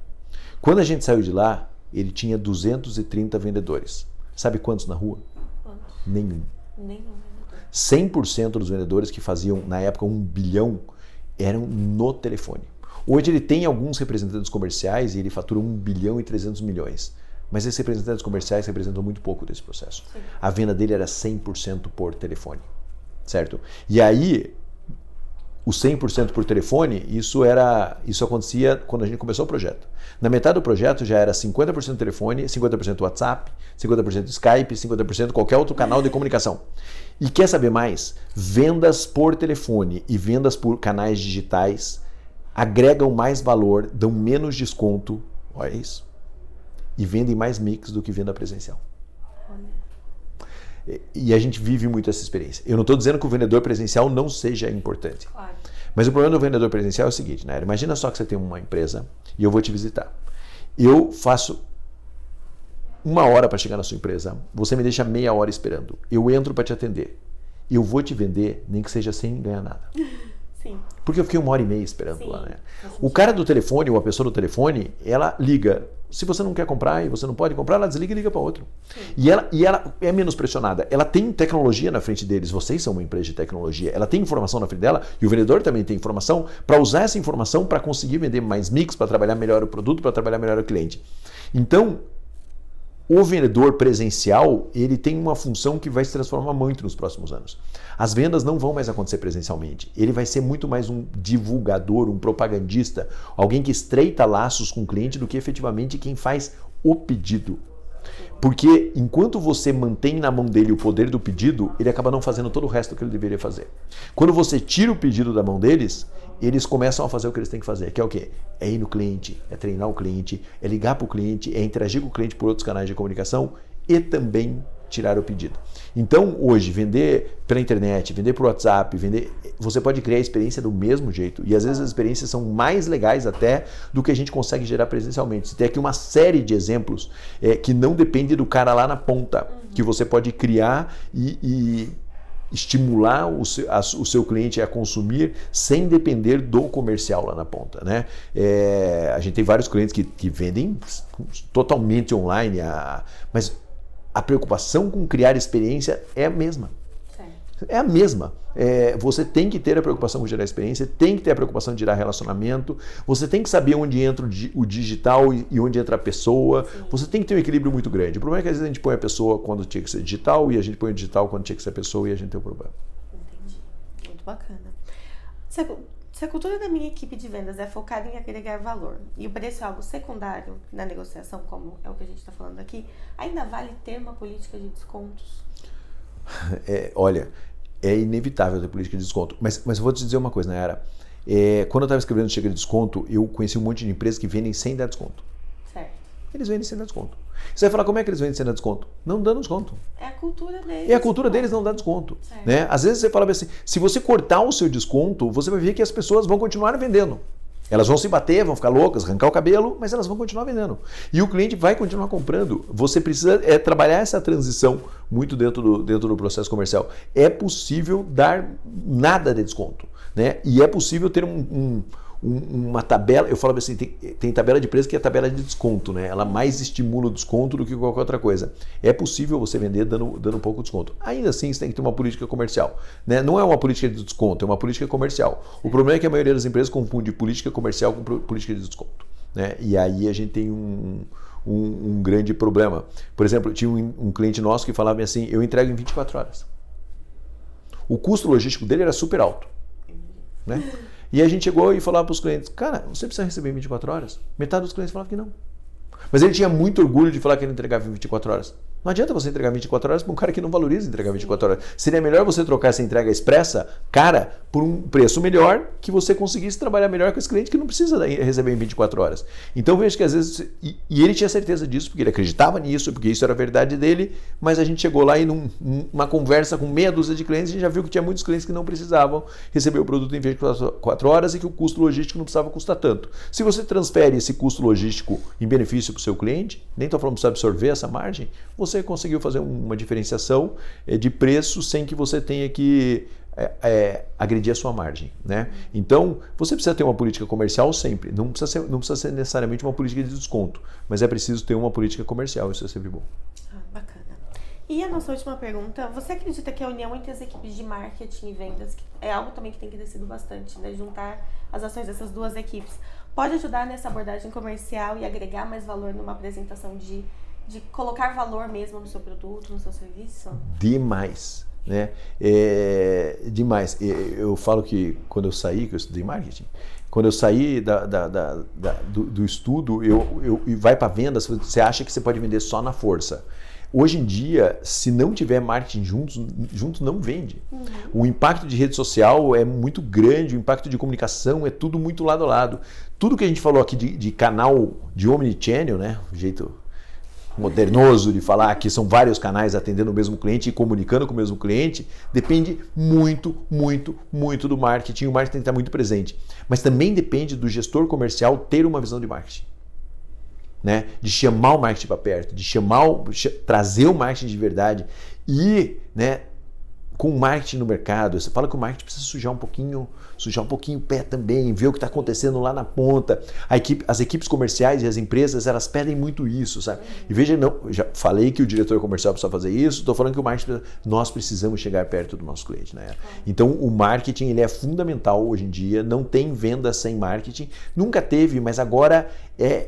Quando a gente saiu de lá, ele tinha 230 vendedores. Sabe quantos na rua? Quantos? Nenhum. 100% dos vendedores que faziam, na época, 1 bilhão, eram no telefone. Hoje ele tem alguns representantes comerciais e ele fatura 1 bilhão e 300 milhões. Mas esses representantes comerciais representam muito pouco desse processo. Sim. A venda dele era 100% por telefone. Certo? E aí, o 100% por telefone, isso acontecia quando a gente começou o projeto. Na metade do projeto já era 50% telefone, 50% WhatsApp, 50% Skype, 50% qualquer outro canal de comunicação. E quer saber mais? Vendas por telefone e vendas por canais digitais agregam mais valor, dão menos desconto, olha isso, e vendem mais mix do que venda presencial. E a gente vive muito essa experiência. Eu não estou dizendo que o vendedor presencial não seja importante. Claro. Mas o problema do vendedor presencial é o seguinte, né? Imagina só que você tem uma empresa e eu vou te visitar. Eu faço 1 hora para chegar na sua empresa, você me deixa meia hora esperando. Eu entro para te atender. Eu vou te vender, nem que seja sem ganhar nada. Sim. Porque eu fiquei 1 hora e meia esperando. Sim, lá, né? O cara do telefone, ou a pessoa do telefone, ela liga. Se você não quer comprar e você não pode comprar, ela desliga e liga para outro. E ela é menos pressionada. Ela tem tecnologia na frente deles. Vocês são uma empresa de tecnologia. Ela tem informação na frente dela e o vendedor também tem informação para usar essa informação para conseguir vender mais mix, para trabalhar melhor o produto, para trabalhar melhor o cliente. Então, o vendedor presencial, ele tem uma função que vai se transformar muito nos próximos anos. As vendas não vão mais acontecer presencialmente. Ele vai ser muito mais um divulgador, um propagandista, alguém que estreita laços com o cliente do que efetivamente quem faz o pedido. Porque enquanto você mantém na mão dele o poder do pedido, ele acaba não fazendo todo o resto que ele deveria fazer. Quando você tira o pedido da mão deles, eles começam a fazer o que eles têm que fazer, que é o quê? É ir no cliente, é treinar o cliente, é ligar para o cliente, é interagir com o cliente por outros canais de comunicação e também tirar o pedido. Então, hoje, vender pela internet, vender por WhatsApp, você pode criar a experiência do mesmo jeito. E às vezes as experiências são mais legais até do que a gente consegue gerar presencialmente. Você tem aqui uma série de exemplos que não depende do cara lá na ponta, que você pode criar e estimular o seu cliente a consumir sem depender do comercial lá na ponta, né? A gente tem vários clientes que vendem totalmente online, mas a preocupação com criar experiência é a mesma. É a mesma. Você tem que ter a preocupação com gerar experiência, tem que ter a preocupação de gerar relacionamento, você tem que saber onde entra o digital e onde entra a pessoa. Sim. Você tem que ter um equilíbrio muito grande. O problema é que às vezes a gente põe a pessoa quando tinha que ser digital e a gente põe o digital quando tinha que ser a pessoa e a gente tem um problema. Entendi. Muito bacana. Se a cultura da minha equipe de vendas é focada em agregar valor e o preço é algo secundário na negociação, como é o que a gente está falando aqui, ainda vale ter uma política de descontos? Olha, é inevitável ter política de desconto. Mas eu vou te dizer uma coisa, Nayara. Quando eu estava escrevendo Chega de Desconto, eu conheci um monte de empresas que vendem sem dar desconto. Certo. Eles vendem sem dar desconto. Você vai falar, como é que eles vendem sem dar desconto? Não dando desconto. É a cultura deles. É a cultura deles não dar desconto. Né? Às vezes você fala assim, se você cortar o seu desconto, você vai ver que as pessoas vão continuar vendendo. Elas vão se bater, vão ficar loucas, arrancar o cabelo, mas elas vão continuar vendendo. E o cliente vai continuar comprando. Você precisa trabalhar essa transição muito dentro do processo comercial. É possível dar nada de desconto. Né? E é possível ter uma tabela, eu falo assim, tem tabela de preço que é a tabela de desconto, né? Ela mais estimula o desconto do que qualquer outra coisa. É possível você vender dando pouco desconto. Ainda assim, você tem que ter uma política comercial. Né? Não é uma política de desconto, é uma política comercial. O problema é que a maioria das empresas confunde política comercial com política de desconto. Né? E aí a gente tem um grande problema. Por exemplo, tinha um cliente nosso que falava assim, eu entrego em 24 horas. O custo logístico dele era super alto. Né? E a gente chegou e falava para os clientes, cara, você precisa receber em 24 horas? Metade dos clientes falava que não. Mas ele tinha muito orgulho de falar que ele entregava em 24 horas. Não adianta você entregar 24 horas para um cara que não valoriza entregar 24 horas. Seria melhor você trocar essa entrega expressa, cara, por um preço melhor, que você conseguisse trabalhar melhor com esse cliente que não precisa receber em 24 horas. Então veja que às vezes... E ele tinha certeza disso, porque ele acreditava nisso, porque isso era a verdade dele, mas a gente chegou lá e numa conversa com meia dúzia de clientes, a gente já viu que tinha muitos clientes que não precisavam receber o produto em 24 horas e que o custo logístico não precisava custar tanto. Se você transfere esse custo logístico em benefício para o seu cliente, nem estou falando para você absorver essa margem, você conseguiu fazer uma diferenciação de preço sem que você tenha que agredir a sua margem. Né? Então, você precisa ter uma política comercial sempre. Não precisa ser necessariamente uma política de desconto, mas é preciso ter uma política comercial. Isso é sempre bom. Bacana. E a nossa última pergunta, você acredita que a união entre as equipes de marketing e vendas é algo também que tem crescido bastante, né? Juntar as ações dessas duas equipes pode ajudar nessa abordagem comercial e agregar mais valor numa apresentação de colocar valor mesmo no seu produto, no seu serviço? Demais. Né? Demais. Eu falo que quando eu saí, que eu estudei marketing, quando eu saí do estudo e vai para vendas, você acha que você pode vender só na força. Hoje em dia, se não tiver marketing juntos não vende. Uhum. O impacto de rede social é muito grande, o impacto de comunicação é tudo muito lado a lado. Tudo que a gente falou aqui de canal de omnichannel, né? O jeito modernoso de falar que são vários canais atendendo o mesmo cliente e comunicando com o mesmo cliente, depende muito, muito, muito do marketing. O marketing tem que estar muito presente. Mas também depende do gestor comercial ter uma visão de marketing. Né? De chamar o marketing para perto, de trazer o marketing de verdade e, né, com o marketing no mercado, você fala que o marketing precisa sujar um pouquinho o pé também, ver o que está acontecendo lá na ponta. As equipes comerciais e as empresas, elas pedem muito isso, sabe? E veja, já falei que o diretor comercial precisa fazer isso, estou falando que o marketing, nós precisamos chegar perto do nosso cliente, né? Então, o marketing, ele é fundamental hoje em dia, não tem venda sem marketing, nunca teve, mas agora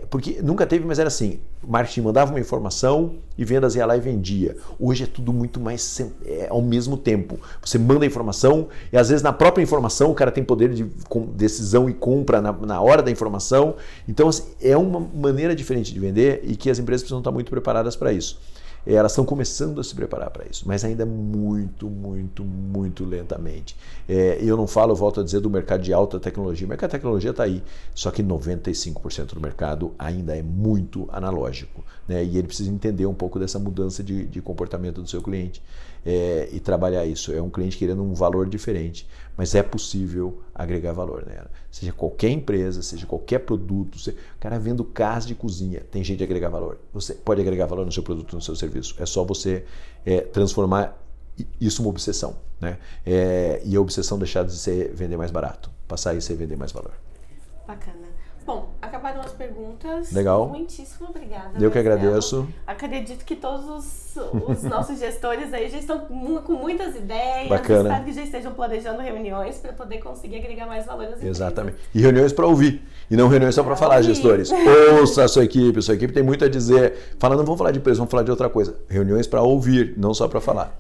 porque nunca teve, mas era assim, o marketing mandava uma informação e vendas ia lá e vendia. Hoje é tudo muito mais ao mesmo tempo. Você manda a informação e às vezes na própria informação o cara tem poder de decisão e compra na hora da informação. Então, assim, é uma maneira diferente de vender e que as empresas precisam estar muito preparadas para isso. Elas estão começando a se preparar para isso, mas ainda muito, muito, muito lentamente. Eu não falo, eu volto a dizer, do mercado de alta tecnologia. O mercado de tecnologia está aí, só que 95% do mercado ainda é muito analógico. Né? E ele precisa entender um pouco dessa mudança de comportamento do seu cliente e trabalhar isso. É um cliente querendo um valor diferente, mas é possível agregar valor nela. Seja qualquer empresa, seja qualquer produto, o cara vendo casa de cozinha, tem jeito de agregar valor. Você pode agregar valor no seu produto, no seu serviço. É só você transformar isso numa obsessão. Né? E a obsessão deixar de ser vender mais barato, passar a ser vender mais valor. Bacana. Bom, acabaram as perguntas. Legal. Muitíssimo obrigada. Eu que agradeço. Acredito que todos os nossos gestores aí já estão com muitas ideias. Bacana. Espero que já estejam planejando reuniões para poder conseguir agregar mais valor às empresas. Exatamente. E reuniões para ouvir. E não reuniões só para falar, gestores. Ouça a sua equipe tem muito a dizer. Fala, não vamos falar de empresa, vamos falar de outra coisa. Reuniões para ouvir, não só para falar.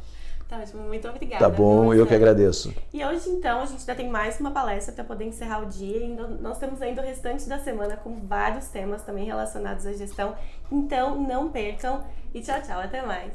Tá ótimo, muito obrigada. Tá bom, eu que agradeço. E hoje, então, a gente ainda tem mais uma palestra para poder encerrar o dia. E nós temos ainda o restante da semana com vários temas também relacionados à gestão. Então, não percam. E tchau, tchau. Até mais.